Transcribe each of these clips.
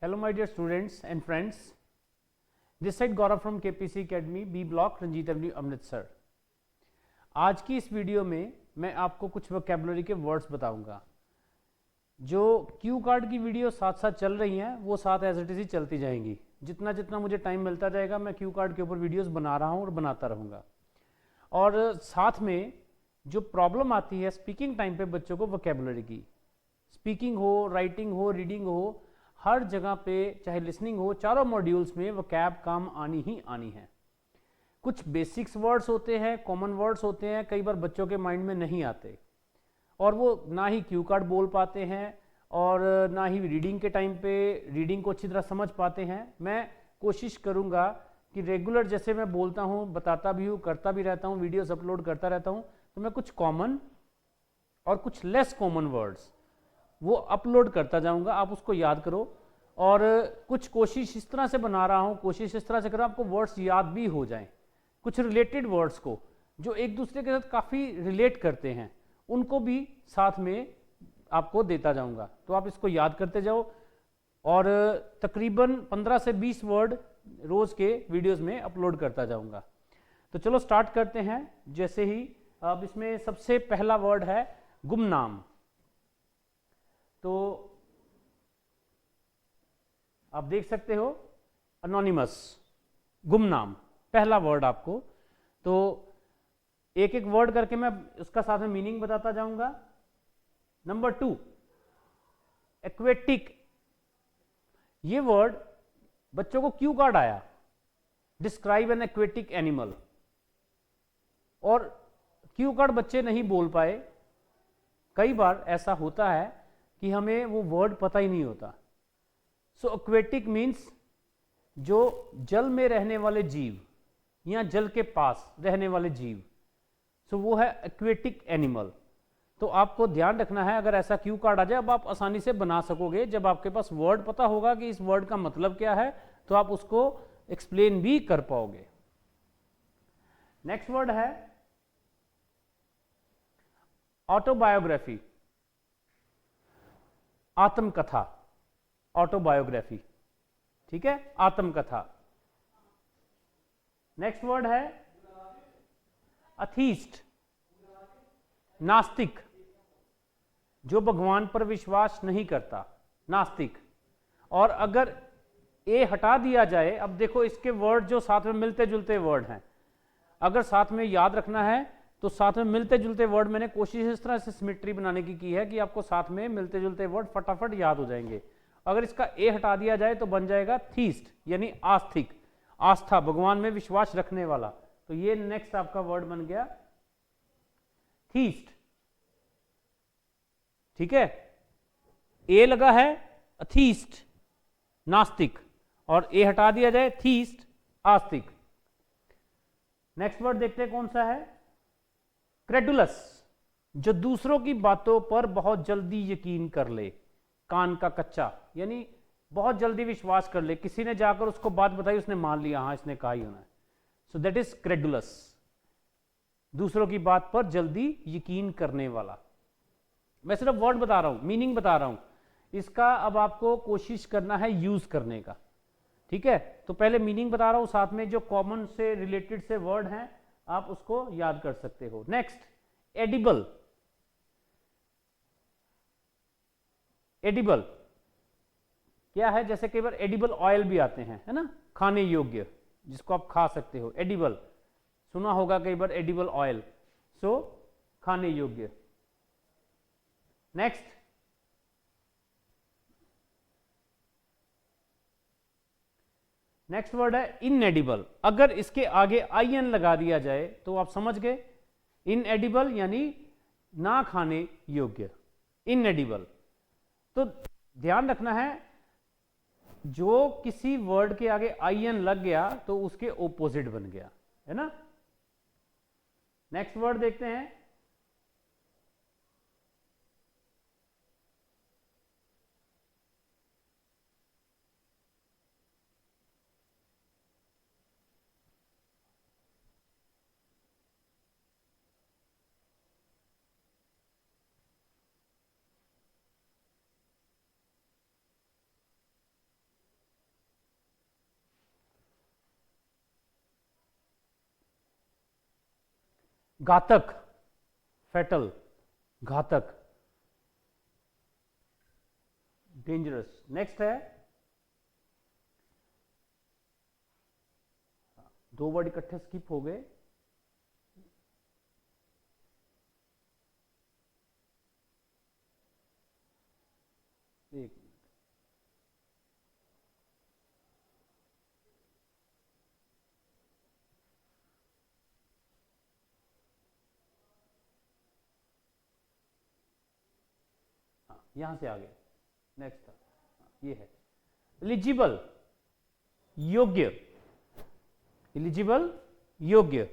Hello my dear students and friends, this side Gaurav from KPC Academy, B Block, Ranjit avenue, Amritsar. आज की इस video में मैं आपको कुछ वोकैबुलरी के वर्ड्स बताऊंगा। जो क्यू कार्ड की वीडियो साथ साथ चल रही हैं वो साथ एज इट इज ही चलती जाएंगी। जितना जितना मुझे टाइम मिलता जाएगा मैं क्यू कार्ड के ऊपर वीडियोस बना रहा हूँ और बनाता रहूँगा। और साथ में जो प्रॉब्लम आती है स्पीकिंग टाइम पे बच्चों को वोकैबुलरी की, स्पीकिंग हो, राइटिंग हो, रीडिंग हो, हर जगह पे चाहे लिसनिंग हो, चारों मॉड्यूल्स में वोकैब काम आनी ही आनी है। कुछ बेसिक्स वर्ड्स होते हैं, कॉमन वर्ड्स होते हैं, कई बार बच्चों के माइंड में नहीं आते और वो ना ही क्यू कार्ड बोल पाते हैं और ना ही रीडिंग के टाइम पे रीडिंग को अच्छी तरह समझ पाते हैं। मैं कोशिश करूँगा कि रेगुलर जैसे मैं बोलता हूँ, बताता भी हूँ, करता भी रहता हूँ, वीडियोस अपलोड करता रहता हूँ, तो मैं कुछ कॉमन और कुछ लेस कॉमन वर्ड्स वो अपलोड करता जाऊंगा। आप उसको याद करो और कुछ कोशिश इस तरह से बना रहा हूं, कोशिश इस तरह से करो आपको वर्ड्स याद भी हो जाएं। कुछ रिलेटेड वर्ड्स को जो एक दूसरे के साथ काफ़ी रिलेट करते हैं उनको भी साथ में आपको देता जाऊंगा, तो आप इसको याद करते जाओ। और तकरीबन 15 से 20 वर्ड रोज़ के वीडियोज़ में अपलोड करता जाऊंगा। तो चलो स्टार्ट करते हैं। जैसे ही अब इसमें सबसे पहला वर्ड है गुमनाम। तो आप देख सकते हो अनोनिमस, गुमनाम पहला वर्ड आपको। तो एक एक वर्ड करके मैं उसका साथ में मीनिंग बताता जाऊंगा। Number 2 aquatic. ये वर्ड बच्चों को क्यू कार्ड आया, डिस्क्राइब एन एक्वेटिक एनिमल, और क्यू कार्ड बच्चे नहीं बोल पाए। कई बार ऐसा होता है कि हमें वो वर्ड पता ही नहीं होता। सो एक्वेटिक मीन्स जो जल में रहने वाले जीव या जल के पास रहने वाले जीव, सो वो है एक्वेटिक एनिमल। तो आपको ध्यान रखना है, अगर ऐसा क्यू कार्ड आ जाए अब आप आसानी से बना सकोगे। जब आपके पास वर्ड पता होगा कि इस वर्ड का मतलब क्या है तो आप उसको एक्सप्लेन भी कर पाओगे। नेक्स्ट वर्ड है ऑटोबायोग्राफी, आत्मकथा, ऑटोबायोग्राफी, ठीक है, आत्मकथा। नेक्स्ट वर्ड है अथीस्ट, नास्तिक, जो भगवान पर विश्वास नहीं करता, नास्तिक। और अगर ए हटा दिया जाए, अब देखो इसके वर्ड जो साथ में मिलते जुलते वर्ड हैं, अगर साथ में याद रखना है तो साथ में मिलते जुलते वर्ड मैंने कोशिश इस तरह से सिमेट्री बनाने की है कि आपको साथ में मिलते जुलते वर्ड फटाफट याद हो जाएंगे। अगर इसका ए हटा दिया जाए तो बन जाएगा थीस्ट, यानी आस्तिक, आस्था, भगवान में विश्वास रखने वाला। तो ये नेक्स्ट आपका वर्ड बन गया थीस्ट, ठीक है। ए लगा है अथीस्ट, नास्तिक, और ए हटा दिया जाए थीस्ट, आस्तिक। नेक्स्ट वर्ड देखते हैं कौन सा है, क्रेडुलस, जो दूसरों की बातों पर बहुत जल्दी यकीन कर ले, कान का कच्चा, यानी बहुत जल्दी विश्वास कर ले। किसी ने जाकर उसको बात बताई, उसने मान लिया, हाँ इसने कहा ही होना है। सो दैट इज क्रेडुलस, दूसरों की बात पर जल्दी यकीन करने वाला। मैं सिर्फ वर्ड बता रहा हूं, मीनिंग बता रहा हूं, इसका अब आपको कोशिश करना है यूज करने का, ठीक है। तो पहले मीनिंग बता रहा हूं, साथ में जो कॉमन से रिलेटेड से वर्ड हैं आप उसको याद कर सकते हो। नेक्स्ट एडिबल, एडिबल क्या है, जैसे कई बार एडिबल ऑयल भी आते हैं, है ना, खाने योग्य, जिसको आप खा सकते हो, एडिबल सुना होगा कई बार, एडिबल ऑयल, सो खाने योग्य। नेक्स्ट नेक्स्ट वर्ड है इनएडिबल। अगर इसके आगे आई एन लगा दिया जाए तो आप समझ गए, इनएडिबल यानी ना खाने योग्य, इनएडिबल। तो ध्यान रखना है, जो किसी वर्ड के आगे आई एन लग गया तो उसके ओपोजिट बन गया, है ना। नेक्स्ट वर्ड देखते हैं घातक, फैटल, घातक, डेंजरस। नेक्स्ट है, दो वर्ड इकट्ठे स्किप हो गए। एक यहां से आगे नेक्स्ट था, ये है एलिजिबल, योग्य, एलिजिबल, योग्य।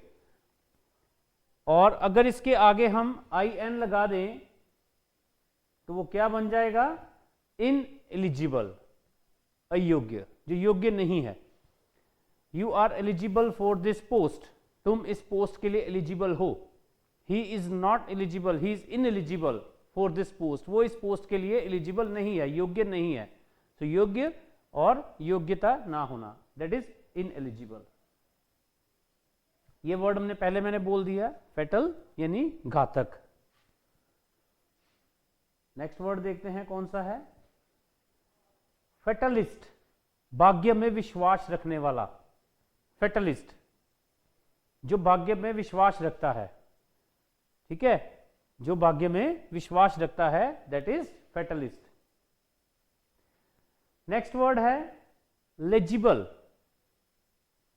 और अगर इसके आगे हम आई एन लगा दें तो वो क्या बन जाएगा, इन एलिजिबल, अयोग्य, जो योग्य नहीं है। You are eligible for this post, तुम इस पोस्ट के लिए एलिजिबल हो। He is not eligible, he is ineligible for this post, वो इस पोस्ट के लिए एलिजिबल नहीं है, योग्य नहीं है। तो योग्य और योग्यता ना होना, दैट इज इन एलिजिबल। ये वर्ड हमने पहले मैंने बोल दिया, फेटल यानी घातक। नेक्स्ट वर्ड देखते हैं कौन सा है, फेटलिस्ट, भाग्य में विश्वास रखने वाला। फेटलिस्ट, जो भाग्य में विश्वास रखता है, ठीक है, जो भाग्य में विश्वास रखता है, दैट इज फेटलिस्ट। नेक्स्ट वर्ड है लेजिबल,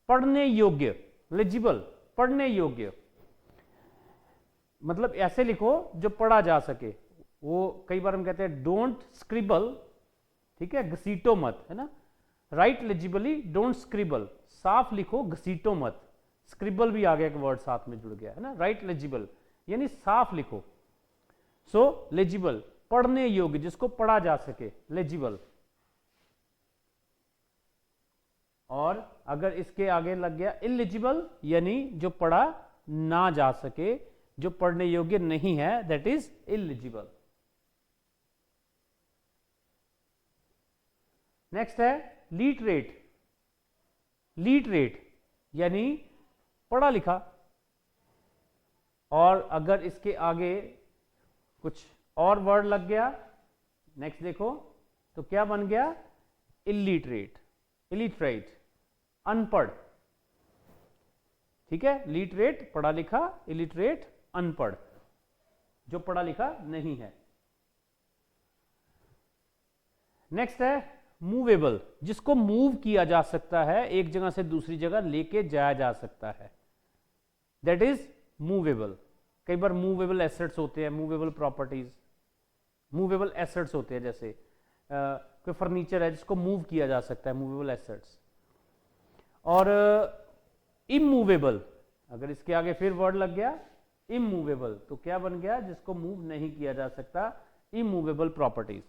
पढ़ने योग्य, लेजिबल, पढ़ने योग्य। मतलब ऐसे लिखो जो पढ़ा जा सके। वो कई बार हम कहते हैं डोंट स्क्रिबल, ठीक है, घसीटो मत, है ना। राइट लेजिबली, डोंट स्क्रिबल, साफ लिखो, घसीटो मत। स्क्रिबल भी आ गया, एक वर्ड साथ में जुड़ गया, है ना। राइट लेजिबल यानी साफ लिखो। सो लेजिबल, पढ़ने योग्य, जिसको पढ़ा जा सके, लेजिबल। और अगर इसके आगे लग गया इलिजिबल, यानी जो पढ़ा ना जा सके, जो पढ़ने योग्य नहीं है, दैट इज इलिजिबल। नेक्स्ट है लिटरेट, लिटरेट यानी पढ़ा लिखा। और अगर इसके आगे कुछ और वर्ड लग गया, नेक्स्ट देखो तो क्या बन गया, इलिटरेट, इलिटरेट, अनपढ़, ठीक है। लिटरेट पढ़ा लिखा, इलिटरेट अनपढ़, जो पढ़ा लिखा नहीं है। नेक्स्ट है मूवेबल, जिसको मूव किया जा सकता है, एक जगह से दूसरी जगह लेके जाया जा सकता है, दैट इज मूवेबल। कई बार मूवेबल एसेट्स होते हैं, मूवेबल प्रॉपर्टीज, मूवेबल एसेट्स होते हैं, जैसे कोई फर्नीचर है जिसको मूव किया जा सकता है, मूवेबल एसेट्स। और इमूवेबल, अगर इसके आगे फिर वर्ड लग गया इमूवेबल, तो क्या बन गया, जिसको मूव नहीं किया जा सकता, इमूवेबल प्रॉपर्टीज।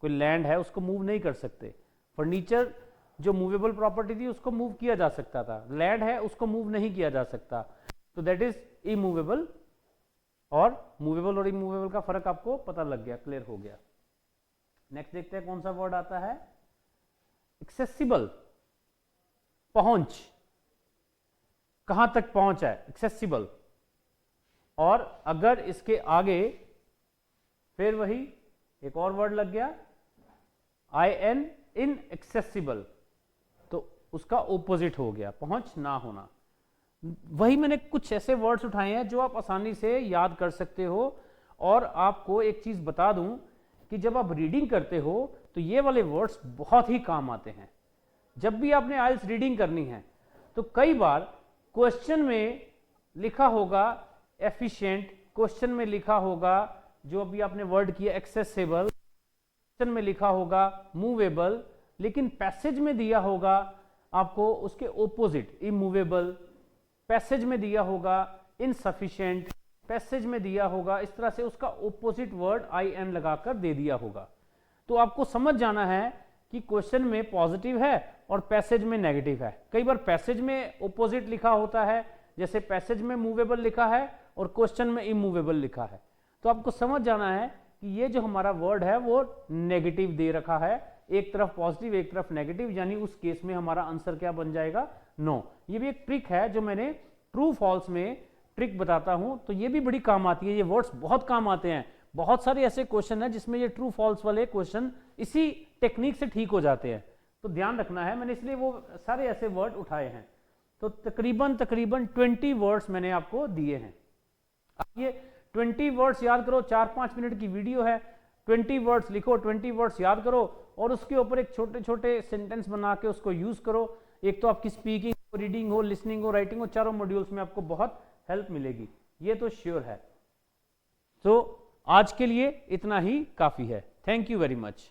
कोई लैंड है उसको मूव नहीं कर सकते, फर्नीचर जो मूवेबल प्रॉपर्टी थी उसको मूव किया जा सकता था, लैंड है उसको मूव नहीं किया जा सकता, तो दैट इज इमूवेबल। और मूवेबल और इमूवेबल का फर्क आपको पता लग गया, क्लियर हो गया। नेक्स्ट देखते हैं कौन सा वर्ड आता है, एक्सेसिबल, पहुंच, कहां तक पहुंच है, एक्सेसिबल। और अगर इसके आगे फिर वही एक और वर्ड लग गया आई एन, इनएक्सेसिबल, तो उसका ओपोजिट हो गया, पहुंच ना होना। वही मैंने कुछ ऐसे वर्ड्स उठाए हैं जो आप आसानी से याद कर सकते हो। और आपको एक चीज बता दूं कि जब आप रीडिंग करते हो तो ये वाले वर्ड्स बहुत ही काम आते हैं। जब भी आपने आइल्स रीडिंग करनी है तो कई बार क्वेश्चन में लिखा होगा एफिशिएंट, क्वेश्चन में लिखा होगा जो अभी आपने वर्ड किया एक्सेसिबल, क्वेश्चन में लिखा होगा मूवेबल, लेकिन पैसेज में दिया होगा आपको उसके ओपोजिट इमूवेबल, पैसेज में दिया होगा इनसफिशिएंट, पैसेज में दिया होगा इस तरह से उसका ओपोजिट वर्ड आई एन लगाकर दे दिया होगा। तो आपको समझ जाना है कि क्वेश्चन में पॉजिटिव है और पैसेज में नेगेटिव है। कई बार पैसेज में ओपोजिट लिखा होता है, जैसे पैसेज में मूवेबल लिखा है और क्वेश्चन में इमूवेबल लिखा है। तो आपको समझ जाना है कि ये जो हमारा वर्ड है वो नेगेटिव दे रखा है, एक तरफ पॉजिटिव एक तरफ नेगेटिव, यानी उस केस में हमारा आंसर क्या बन जाएगा, नो। ये भी एक ट्रिक है जो मैंने ट्रू फॉल्स में ट्रिक बताता हूं तो ये भी बड़ी काम आती है, ये वर्ड्स बहुत काम आते हैं। बहुत सारे ऐसे क्वेश्चन हैं जिसमें ये ट्रू फॉल्स वाले क्वेश्चन इसी टेक्निक से ठीक हो जाते हैं, तो ध्यान रखना है, मैंने इसलिए वो सारे ऐसे वर्ड उठाए हैं। तो तकरीबन 20 वर्ड्स मैंने आपको दिए हैं। अब ये 20 वर्ड्स याद करो, 4-5 मिनट की वीडियो है, 20 वर्ड्स लिखो, 20 वर्ड्स याद करो और उसके ऊपर एक छोटे छोटे सेंटेंस बना के उसको यूज करो। एक तो आपकी स्पीकिंग हो, रीडिंग हो, लिसनिंग हो, राइटिंग हो, चारों मॉड्यूल्स में आपको बहुत हेल्प मिलेगी, ये तो श्योर है। तो आज के लिए इतना ही काफी है। Thank you very much.